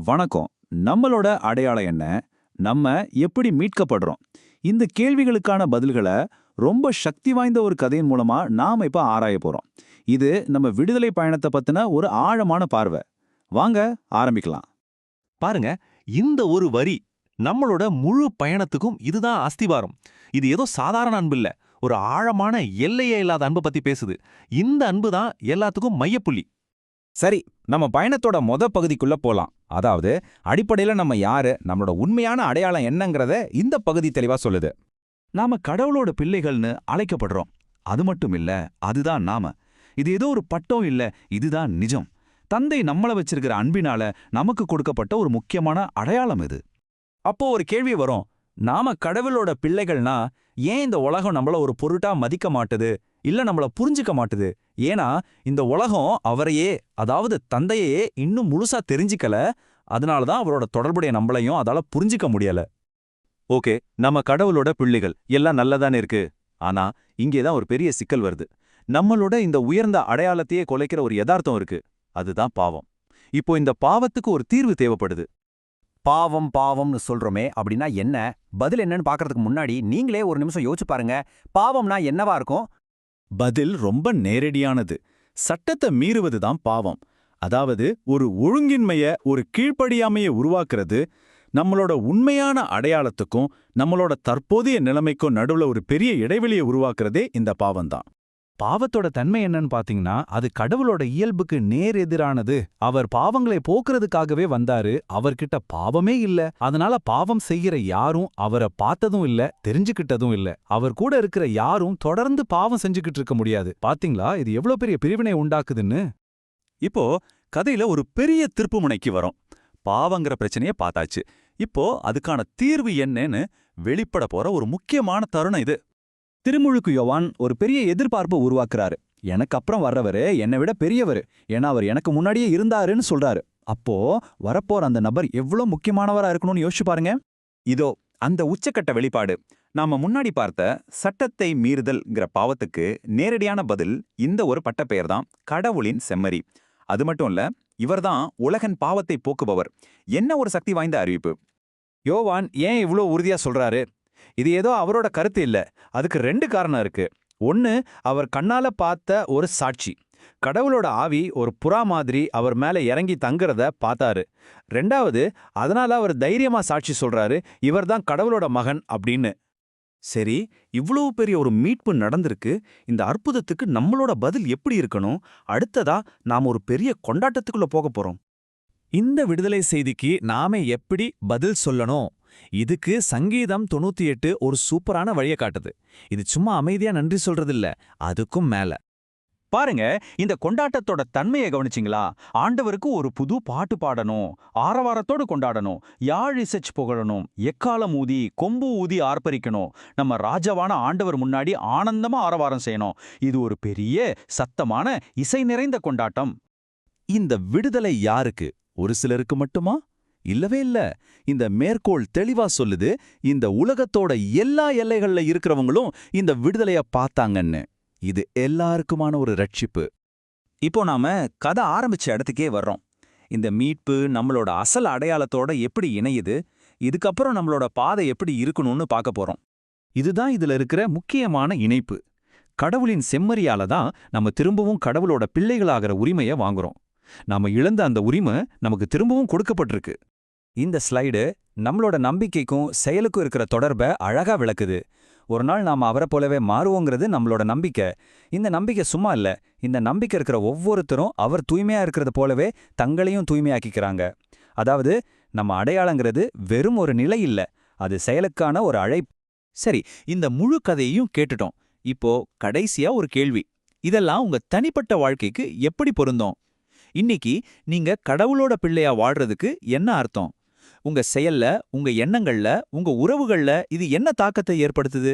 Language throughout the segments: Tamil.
வணக்கம். நம்மளோட அடையாளம் என்ன? நம்ம எப்படி மீட்கப்படுறோம்? இந்த கேள்விகளுக்கான பதில்களை ரொம்ப சக்தி வாய்ந்த ஒரு கதையின் மூலமா நாம இப்ப ஆராய போறோம். இது நம்ம விடுதலை பயணத்தை பத்தின ஒரு ஆழமான பார்வை. வாங்க ஆரம்பிக்கலாம். பாருங்க, இந்த ஒரு வரி நம்மளோட முழு பயணத்துக்கும் இதுதான் அஸ்திவாரம். இது ஏதோ சாதாரண அன்பு இல்ல, ஒரு ஆழமான எல்லையே இல்லாத அன்பை பத்தி பேசுது. இந்த அன்பு தான் எல்லாத்துக்கும் மையப்புள்ளி. சரி, நம்ம பயணத்தோட பகுதிக்குள்ள போலாம். அதாவது அடிப்படையில நம்ம யாரு, நம்மளோட உண்மையான அடையாளம் என்னங்கறத இந்த பகுதி தெளிவா சொல்லுது. நாம கடவுளோட பிள்ளைகள்னு அழைக்கப்படுறோம். அது மட்டும் இல்ல, அதுதான் நாம. இது ஏதோ ஒரு பட்டம் இல்ல, இதுதான் நிஜம். தந்தை நம்மள வச்சிருக்கிற அன்பினால நமக்கு கொடுக்கப்பட்ட ஒரு முக்கியமான அடையாளம் இது. அப்போ ஒரு கேள்வி வரும், நாம கடவுளோட பிள்ளைகள்னா ஏன் இந்த உலகம் நம்மள ஒரு பொருட்டா மதிக்க மாட்டுது, இல்ல நம்மள புரிஞ்சுக்க மாட்டுது? ஏன்னா இந்த உலகம் அவரையே, அதாவது தந்தையே இன்னும் முழுசா தெரிஞ்சுக்கல. அதனாலதான் அவரோட தொடர்புடைய நம்மளையும் அதால புரிஞ்சுக்க முடியல. ஓகே, நம்ம கடவுளோட பிள்ளைகள் எல்லாம் நல்லதானே இருக்கு. ஆனா இங்கேதான் ஒரு பெரிய சிக்கல் வருது. நம்மளோட இந்த உயர்ந்த அடையாளத்தையே கொலைக்கிற ஒரு யதார்த்தம் இருக்கு. அதுதான் பாவம். இப்போ இந்த பாவத்துக்கு ஒரு தீர்வு தேவைப்படுது. பாவம் பாவம்னு சொல்றோமே, அப்படின்னா என்ன? பதில் என்னன்னு பார்க்கறதுக்கு முன்னாடி நீங்களே ஒரு நிமிஷம் யோசிச்சு பாருங்க. பாவம்னா என்னவா இருக்கும்? பதில் ரொம்ப நேரடியானது. சட்டத்தை மீறுவதுதான் பாவம். அதாவது ஒரு ஒழுங்கின்மைய, ஒரு கீழ்ப்படியாமையை உருவாக்குறது. நம்மளோட உண்மையான அடையாளத்துக்கும் நம்மளோட தற்போதைய நிலைமைக்கும் நடுவுல ஒரு பெரிய இடைவெளியை உருவாக்குறதே இந்த பாவம்தான். பாவத்தோட தன்மை என்னன்னு பாத்தீங்கன்னா, அது கடவுளோட இயல்புக்கு நேர் எதிரானது. அவர் பாவங்களை போக்குறதுக்காகவே வந்தாரு. அவர்கிட்ட பாவமே இல்ல. அதனால பாவம் செய்கிற யாரும் அவரை பார்த்ததும் இல்ல, தெரிஞ்சுக்கிட்டதும் இல்ல. அவர் கூட இருக்கிற யாரும் தொடர்ந்து பாவம் செஞ்சுக்கிட்டு இருக்க முடியாது. பாத்தீங்களா இது எவ்வளவு பெரிய பிரிவினை உண்டாக்குதுன்னு? இப்போ கதையில ஒரு பெரிய திருப்புமுனைக்கு வரும். பாவங்கிற பிரச்சனைய பார்த்தாச்சு. இப்போ அதுக்கான தீர்வு என்னன்னு வெளிப்பட போற ஒரு முக்கியமான தருணம் இது. திருமுழுக்கு யோவான் ஒரு பெரிய எதிர்பார்ப்பை உருவாக்குறாரு. எனக்கு அப்புறம் வர்றவரு என்னை விட பெரியவர், ஏன்னா அவர் எனக்கு முன்னாடியே இருந்தாருன்னு சொல்றாரு. அப்போ வரப்போற அந்த நபர் எவ்வளவு முக்கியமானவரா இருக்கணும்னு யோசிச்சு பாருங்க. இதோ அந்த உச்சக்கட்ட வெளிப்பாடு. நாம முன்னாடி பார்த்த சட்டத்தை மீறுதல்ங்கிற பாவத்துக்கு நேரடியான பதில் இந்த ஒரு பட்டப்பெயர் தான், கடவுளின் செம்மறி. அது மட்டும் இல்ல, இவர்தான் உலகன் பாவத்தை போக்குபவர். என்ன ஒரு சக்தி வாய்ந்த அறிவிப்பு! யோவான் ஏன் இவ்ளோ உறுதியா சொல்றாரு? இது ஏதோ அவரோட கருத்து இல்ல. அதுக்கு ரெண்டு காரணம் இருக்கு. ஒன்னு, அவர் கண்ணால பார்த்த ஒரு சாட்சி. கடவுளோட ஆவி ஒரு புறா மாதிரி அவர் மேல இறங்கி தங்குறத பார்த்தாரு. ரெண்டாவது, அதனால அவர் தைரியமா சாட்சி சொல்றாரு, இவர்தான் கடவுளோட மகன் அப்படின்னு. சரி, இவ்வளவு பெரிய ஒரு மீட்பு நடந்திருக்கு. இந்த அற்புதத்துக்கு நம்மளோட பதில் எப்படி இருக்கணும்? அடுத்ததா நாம ஒரு பெரிய கொண்டாட்டத்துக்குள்ள போக போறோம். இந்த விடுதலை செய்திக்கு நாம எப்படி பதில் சொல்லணும்? இதுக்கு சங்கீதம் 98 ஒரு சூப்பரான வழியை காட்டுது. இது சும்மா அமைதியா நன்றி சொல்றதில்ல, அதுக்கும் மேல. பாருங்க, இந்த கொண்டாட்டத்தோட தன்மையை கவனிச்சிங்களா? ஆண்டவருக்கு ஒரு புது பாட்டு பாடணும், ஆரவாரத்தோடு கொண்டாடணும், யாழ் இசைச்சு புகழணும், எக்காலம் ஊதி கொம்பு ஊதி ஆர்ப்பரிக்கணும், நம்ம ராஜாவான ஆண்டவர் முன்னாடி ஆனந்தமா ஆரவாரம் செய்யணும். இது ஒரு பெரிய சத்தமான இசை நிறைந்த கொண்டாட்டம். இந்த விடுதலை யாருக்கு? ஒரு சிலருக்கு மட்டுமா? இல்லவே இல்ல. இந்த மேற்கோள் தெளிவா சொல்லுது, இந்த உலகத்தோட எல்லா எல்லைகள்ல இருக்கிறவங்களும் இந்த விடுதலைய பார்த்தாங்கன்னு. இது எல்லாருக்குமான ஒரு ரட்சிப்பு. இப்போ நாம கதை ஆரம்பிச்ச இடத்துக்கே வர்றோம். இந்த மீட்பு நம்மளோட அசல் அடையாளத்தோட எப்படி இணையுது, இதுக்கப்புறம் நம்மளோட பாதை எப்படி இருக்கணும்னு பார்க்க போறோம். இதுதான் இதுல இருக்கிற முக்கியமான இணைப்பு. கடவுளின் செம்மறியால தான் நம்ம திரும்பவும் கடவுளோட பிள்ளைகளாகிற உரிமையை வாங்குறோம். நாம இழந்த அந்த உரிமை நமக்கு திரும்பவும் கொடுக்கப்பட்டிருக்கு. இந்த ஸ்லைடு நம்மளோட நம்பிக்கைக்கும் செயலுக்கும் இருக்கிற தொடர்பை அழகா விளக்குது. ஒரு நாள் நாம அவரை போலவே மாறுவோங்கிறது நம்மளோட நம்பிக்கை. இந்த நம்பிக்கை சும்மா இல்ல. இந்த நம்பிக்கை இருக்கிற ஒவ்வொருத்தரும் அவர் தூய்மையா இருக்கிறது போலவே தங்களையும் தூய்மையாக்கிக்கிறாங்க. அதாவது நம்ம அடையாளங்கிறது வெறும் ஒரு நிலை இல்ல, அது செயலுக்கான ஒரு அழைப்பு. சரி, இந்த முழு கதையையும் கேட்டுட்டோம். இப்போ கடைசியா ஒரு கேள்வி. இதெல்லாம் உங்க தனிப்பட்ட வாழ்க்கைக்கு எப்படி பொருந்தும்? இன்னைக்கு நீங்க கடவுளோட பிள்ளையா வாழ்றதுக்கு என்ன அர்த்தம்? உங்க செயல்ல, உங்க எண்ணங்கள்ல, உங்க உறவுகள்ல இது என்ன தாக்கத்தை ஏற்படுத்துது?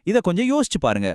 இத கொஞ்சம் யோசிச்சு பாருங்க.